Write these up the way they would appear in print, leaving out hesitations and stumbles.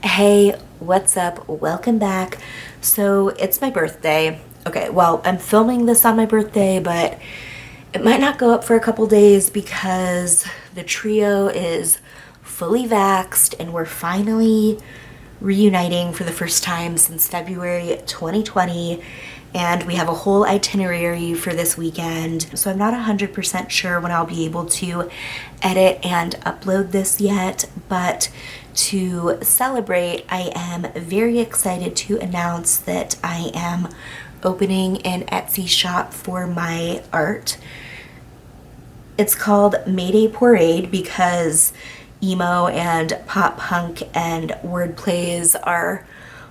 Hey, what's up? Welcome back. So it's my birthday. Okay, well, I'm filming this on my birthday, but it might not go up for a couple days because the trio is fully vaxxed and we're finally reuniting for the first time since February 2020. And we have a whole itinerary for this weekend. So I'm not 100% sure when I'll be able to edit and upload this yet, but to celebrate, I am very excited to announce that I am opening an Etsy shop for my art. It's called Mayday Pourade because emo and pop punk and word plays are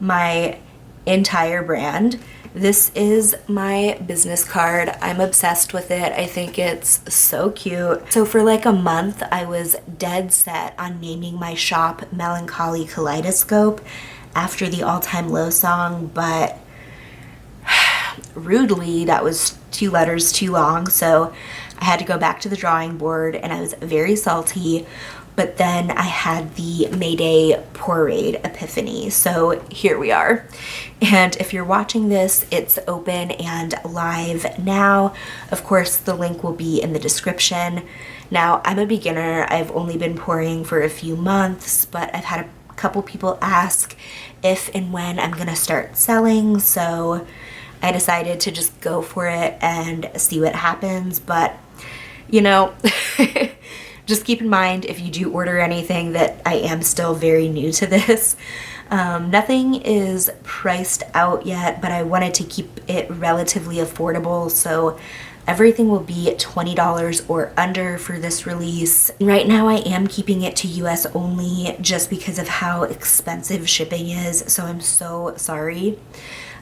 my entire brand. This is my business card. I'm obsessed with it. I think it's so cute. So for like a month, I was dead set on naming my shop Melancholy Kaleidoscope after the All Time Low song, but rudely, that was 2 letters too long, so I had to go back to the drawing board and I was very salty. But then I had the Mayday Pourade epiphany. So here we are. And if you're watching this, it's open and live now. Of course, the link will be in the description. Now, I'm a beginner. I've only been pouring for a few months, but I've had a couple people ask if and when I'm gonna start selling. So I decided to just go for it and see what happens. But, you know, just keep in mind if you do order anything that I am still very new to this. Nothing is priced out yet, but I wanted to keep it relatively affordable, so everything will be $20 or under for this release. Right now I am keeping it to US only just because of how expensive shipping is, so I'm so sorry.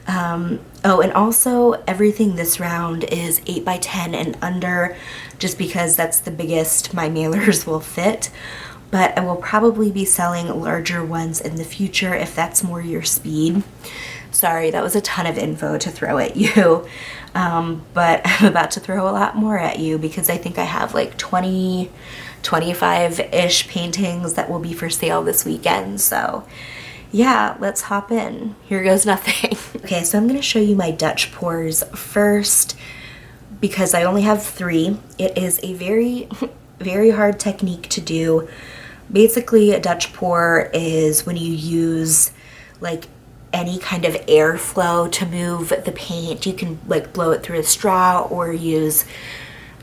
Oh, and also everything this round is 8x10 and under, just because that's the biggest my mailers will fit. But I will probably be selling larger ones in the future if that's more your speed. Sorry, that was a ton of info to throw at you. But I'm about to throw a lot more at you because I think I have like 20, 25-ish paintings that will be for sale this weekend. So yeah, let's hop in. Here goes nothing. Okay, so I'm going to show you my Dutch pours first because I only have 3. It is a very, very hard technique to do. Basically, a Dutch pour is when you use like any kind of airflow to move the paint. You can like blow it through a straw or use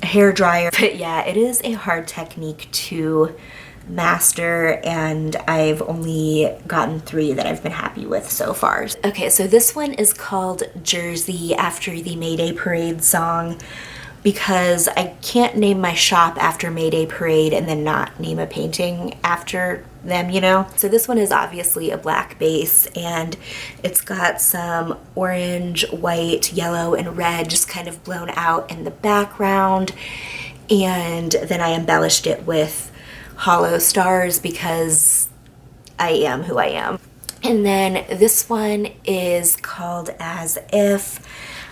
a hair dryer. But yeah, it is a hard technique to master, and I've only gotten 3 that I've been happy with so far. Okay, so this one is called Jersey after the Mayday Parade song because I can't name my shop after Mayday Parade and then not name a painting after them, you know? So this one is obviously a black base and it's got some orange, white, yellow, and red just kind of blown out in the background, and then I embellished it with hollow stars because I am who I am. And then this one is called As If.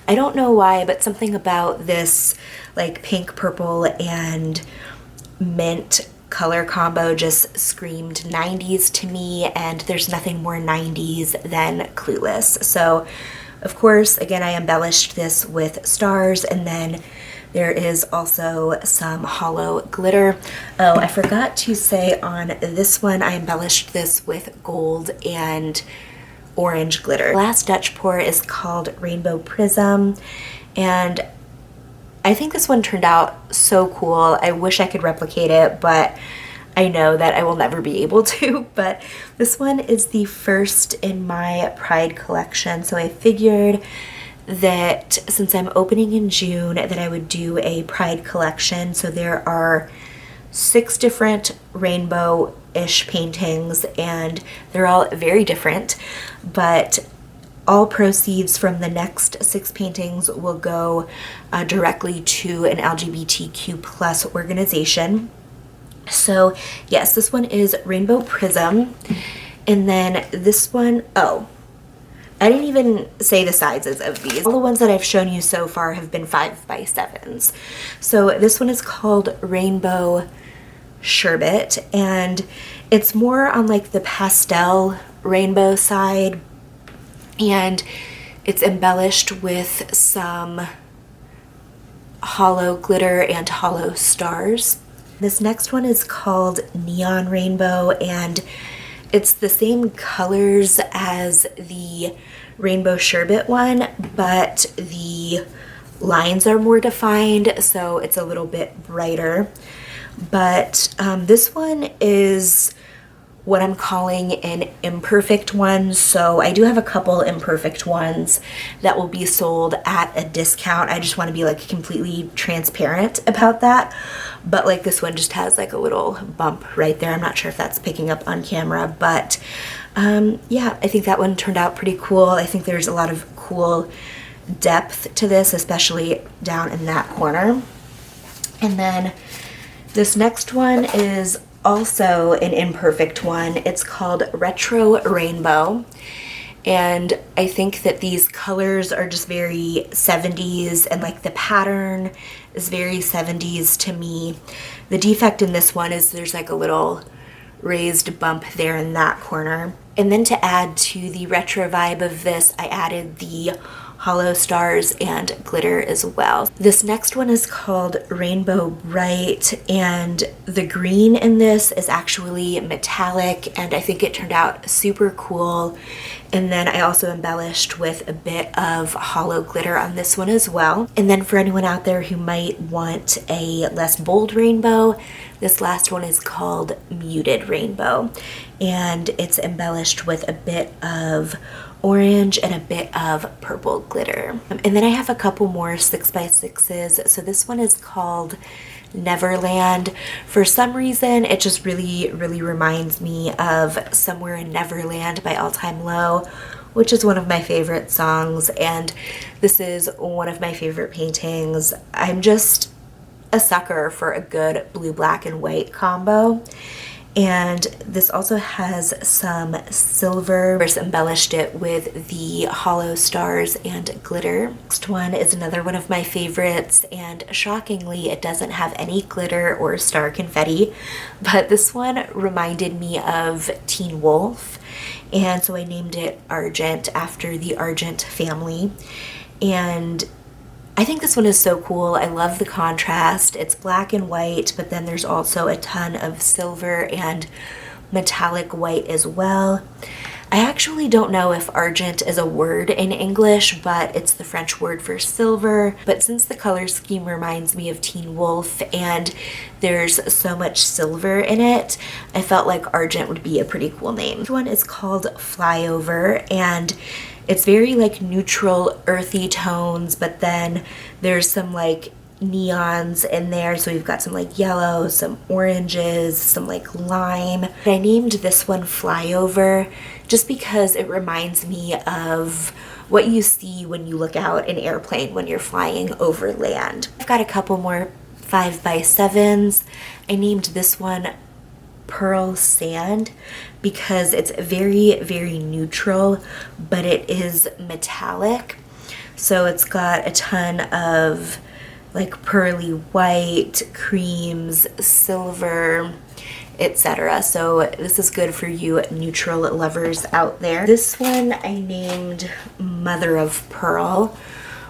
I don't know why, but something about this like pink, purple, and mint color combo just screamed 90s to me, and there's nothing more 90s than Clueless. So of course, again, I embellished this with stars, and then there is also some hollow glitter. Oh, I forgot to say on this one, I embellished this with gold and orange glitter. The last Dutch pour is called Rainbow Prism, and I think this one turned out so cool. I wish I could replicate it, but I know that I will never be able to. But this one is the first in my Pride collection, so I figured that since I'm opening in June that I would do a Pride collection. So there are 6 different rainbow-ish paintings and they're all very different, but all proceeds from the next 6 paintings will go directly to an LGBTQ plus organization. So yes, this one is Rainbow Prism, and then this one, oh, I didn't even say the sizes of these. All the ones that I've shown you so far have been 5x7s. So this one is called Rainbow Sherbet, and it's more on like the pastel rainbow side, and it's embellished with some hollow glitter and hollow stars. This next one is called Neon Rainbow, and it's the same colors as the Rainbow Sherbet one, but the lines are more defined, so it's a little bit brighter. But this one is what I'm calling an imperfect one. So I do have a couple imperfect ones that will be sold at a discount. I just want to be like completely transparent about that. But like this one just has like a little bump right there. I'm not sure if that's picking up on camera, but yeah, I think that one turned out pretty cool. I think there's a lot of cool depth to this, especially down in that corner. And then this next one is also an imperfect one. It's called Retro Rainbow, and I think that these colors are just very 70s, and like the pattern is very 70s to me. The defect in this one is there's like a little raised bump there in that corner. And then to add to the retro vibe of this, I added the hollow stars and glitter as well. This next one is called Rainbow Bright, and the green in this is actually metallic, and I think it turned out super cool. And then I also embellished with a bit of hollow glitter on this one as well. And then for anyone out there who might want a less bold rainbow, this last one is called Muted Rainbow, and it's embellished with a bit of orange and a bit of purple glitter. And then I have a couple more 6x6s. So this one is called Neverland. For some reason, it just really reminds me of Somewhere in Neverland by All Time Low, which is one of my favorite songs, and this is one of my favorite paintings. I'm just a sucker for a good blue, black, and white combo. And this also has some silver. First embellished it with the hollow stars and glitter. Next one is another one of my favorites, and shockingly it doesn't have any glitter or star confetti, but this one reminded me of Teen Wolf, and so I named it Argent after the Argent family. And I think this one is so cool. I love the contrast. It's black and white, but then there's also a ton of silver and metallic white as well. I actually don't know if argent is a word in English, but it's the French word for silver. But since the color scheme reminds me of Teen Wolf and there's so much silver in it, I felt like argent would be a pretty cool name. This one is called Flyover, and it's very like neutral, earthy tones, but then there's some like neons in there. So we've got some like yellow, some oranges, some like lime. I named this one Flyover just because it reminds me of what you see when you look out an airplane when you're flying over land. I've got a couple more 5x7s. I named this one Pearl Sand because it's very neutral, but it is metallic. So it's got a ton of like pearly white, creams, silver, etc. So this is good for you neutral lovers out there. This one I named Mother of Pearl,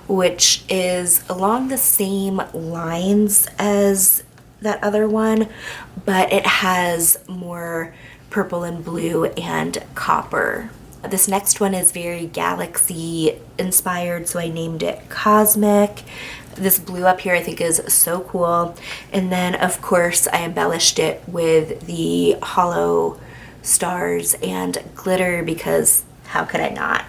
which is along the same lines as that other one, but it has more purple and blue and copper. This next one is very galaxy inspired, so I named it Cosmic. This blue up here I think is so cool. And then of course I embellished it with the hollow stars and glitter because how could I not?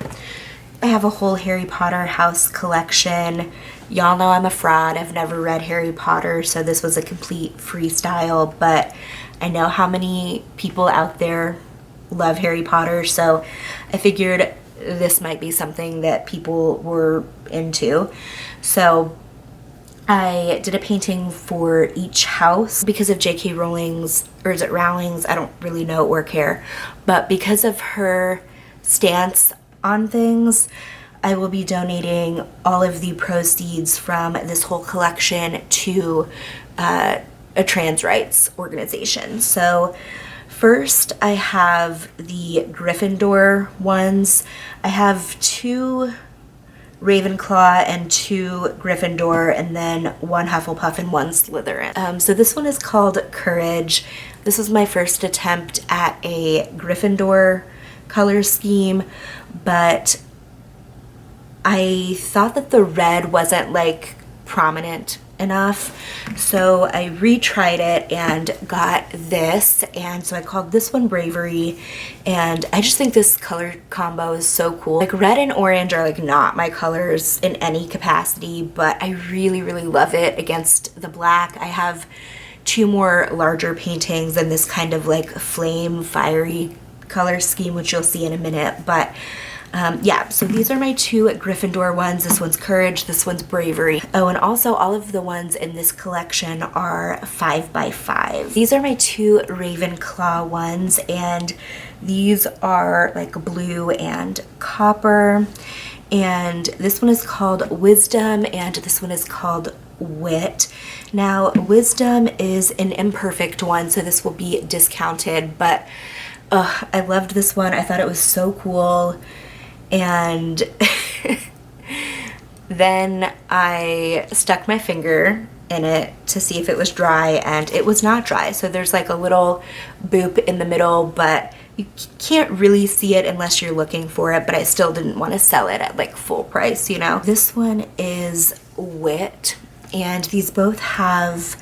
I have a whole Harry Potter house collection. Y'all know I'm a fraud. I've never read Harry Potter, so this was a complete freestyle, but I know how many people out there love Harry Potter, so I figured this might be something that people were into. So I did a painting for each house because of J.K. Rowling's, or is it Rowling's? I don't really know or care, but because of her stance on things, I will be donating all of the proceeds from this whole collection to a trans rights organization. So first I have the Gryffindor ones. I have 2 Ravenclaw and 2 Gryffindor, and then 1 Hufflepuff and 1 Slytherin. So this one is called Courage. This was my first attempt at a Gryffindor color scheme, but I thought that the red wasn't like prominent enough, so I retried it and got this, and so I called this one Bravery, and I just think this color combo is so cool. Like red and orange are like not my colors in any capacity, but I really love it against the black. I have 2 more larger paintings in this kind of like flame fiery color scheme, which you'll see in a minute, but yeah, so these are my 2 Gryffindor ones. This one's Courage, this one's Bravery. Oh, and also all of the ones in this collection are 5x5. These are my 2 Ravenclaw ones, and these are like blue and copper. And this one is called Wisdom, and this one is called Wit. Now, Wisdom is an imperfect one, so this will be discounted, but I loved this one. I thought it was so cool. And then I stuck my finger in it to see if it was dry, and it was not dry. So there's like a little boop in the middle, but you can't really see it unless you're looking for it, but I still didn't want to sell it at like full price, you know. This one is Wit, and these both have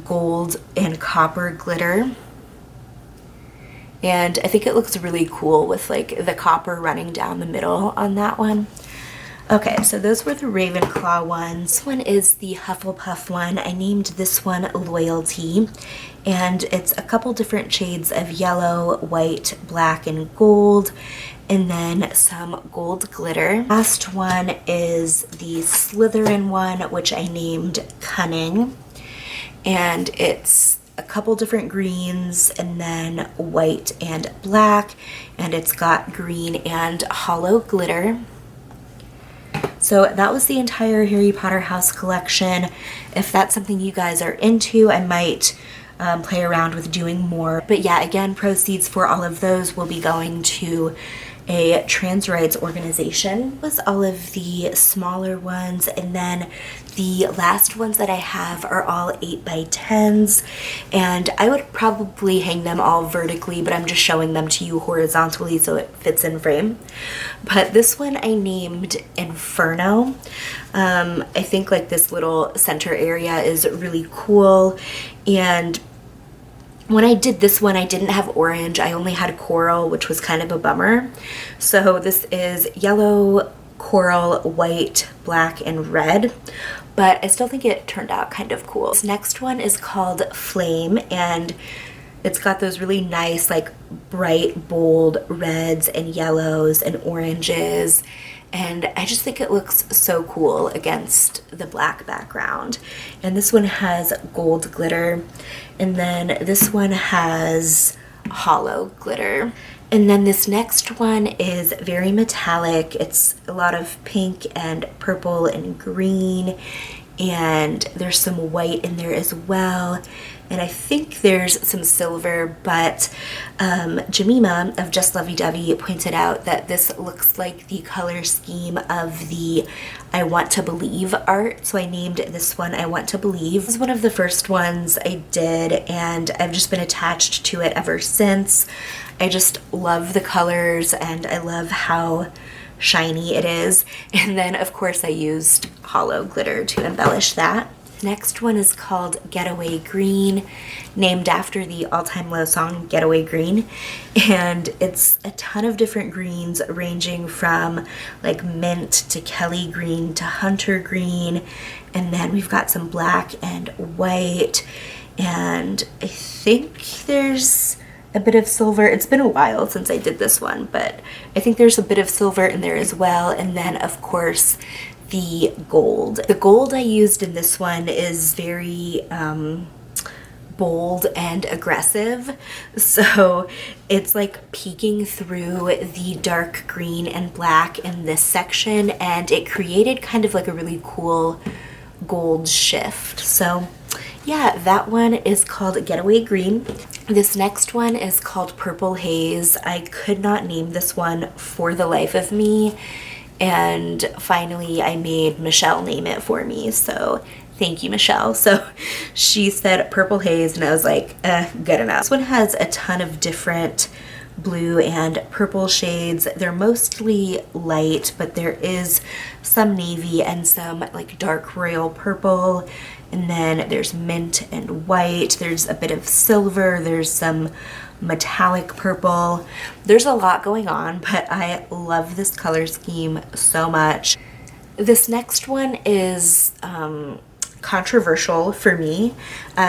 gold and copper glitter. And I think it looks really cool with like the copper running down the middle on that one. Okay, so those were the Ravenclaw ones. This one is the Hufflepuff one. I named this one Loyalty, and it's a couple different shades of yellow, white, black, and gold, and then some gold glitter. Last one is the Slytherin one, which I named Cunning, and it's a couple different greens and then white and black, and it's got green and hollow glitter. So that was the entire Harry Potter house collection. If that's something you guys are into, I might play around with doing more. But yeah, again, proceeds for all of those will be going to a trans rights organization. That was all of the smaller ones, and then the last ones that I have are all 8x10s, and I would probably hang them all vertically, but I'm just showing them to you horizontally so it fits in frame. But this one I named Inferno. I think like this little center area is really cool, and when I did this one, I didn't have orange. I only had coral, which was kind of a bummer. So this is yellow, coral, white, black, and red. But I still think it turned out kind of cool. This next one is called Flame, and it's got those really nice, like bright, bold reds and yellows and oranges. And I just think it looks so cool against the black background. And this one has gold glitter, and then this one has hollow glitter. And then this next one is very metallic. It's a lot of pink and purple and green, and there's some white in there as well. And I think there's some silver, but Jemima of Just Lovey Dovey pointed out that this looks like the color scheme of the I Want to Believe art, so I named this one I Want to Believe. This is one of the first ones I did, and I've just been attached to it ever since. I just love the colors, and I love how shiny it is. And then of course I used hollow glitter to embellish that. Next one is called Getaway Green, named after the All Time Low song Getaway Green, and it's a ton of different greens ranging from like mint to Kelly green to hunter green, and then we've got some black and white, and I think there's a bit of silver. It's been a while since I did this one, but I think there's a bit of silver in there as well, and then of course the gold. The gold I used in this one is very bold and aggressive, so it's like peeking through the dark green and black in this section, and it created kind of like a really cool gold shift. So yeah, that one is called Getaway Green. This next one is called Purple Haze. I could not name this one for the life of me, and finally I made Michelle name it for me, so thank you, Michelle. So she said Purple Haze, and I was like, good enough. This one has a ton of different blue and purple shades. They're mostly light, but there is some navy and some like dark royal purple, and then there's mint and white. There's a bit of silver. There's some metallic purple. There's a lot going on, but I love this color scheme so much. This next one is controversial for me.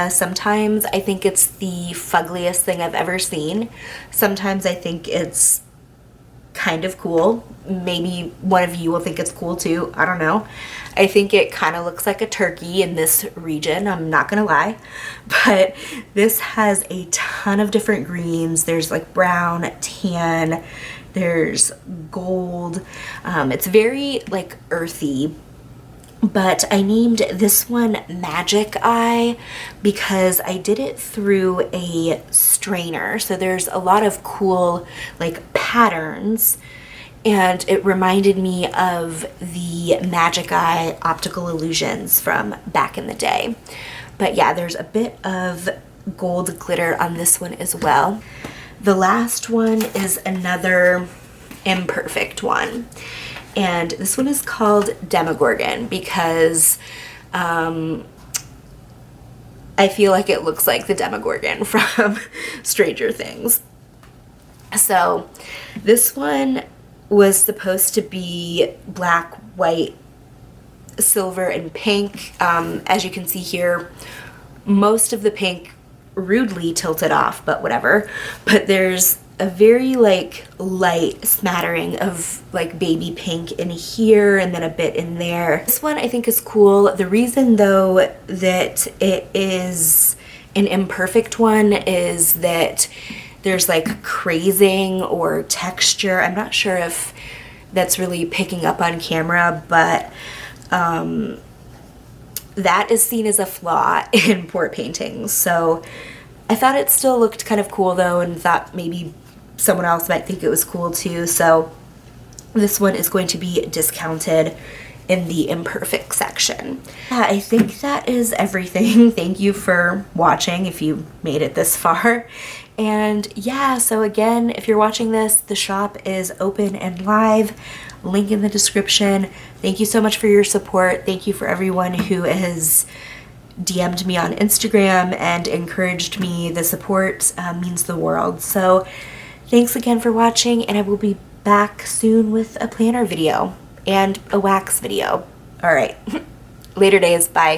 Sometimes I think it's the fuggliest thing I've ever seen. Sometimes I think it's kind of cool. Maybe one of you will think it's cool too. I don't know. I think it kind of looks like a turkey in this region, I'm not gonna lie. But this has a ton of different greens. There's like brown, tan, there's gold. It's very like earthy. But I named this one Magic Eye because I did it through a strainer. So there's a lot of cool like patterns, and it reminded me of the Magic Eye optical illusions from back in the day. But yeah, there's a bit of gold glitter on this one as well. The last one is another imperfect one. And this one is called Demogorgon because I feel like it looks like the Demogorgon from Stranger Things. So this one was supposed to be black, white, silver, and pink. As you can see here, most of the pink rudely tilted off, but whatever. But there's a very like light smattering of like baby pink in here and then a bit in there. This one I think is cool. The reason though that it is an imperfect one is that there's like crazing or texture. I'm not sure if that's really picking up on camera, but that is seen as a flaw in pour paintings. So I thought it still looked kind of cool though, and thought maybe someone else might think it was cool too. So this one is going to be discounted in the imperfect section. Yeah, I think that is everything. Thank you for watching if you made it this far. And yeah, so again, if you're watching this, the shop is open and live. Link in the description. Thank you so much for your support. Thank you for everyone who has DM'd me on Instagram and encouraged me. The support means the world. So thanks again for watching, and I will be back soon with a planner video and a wax video. All right, later days, bye.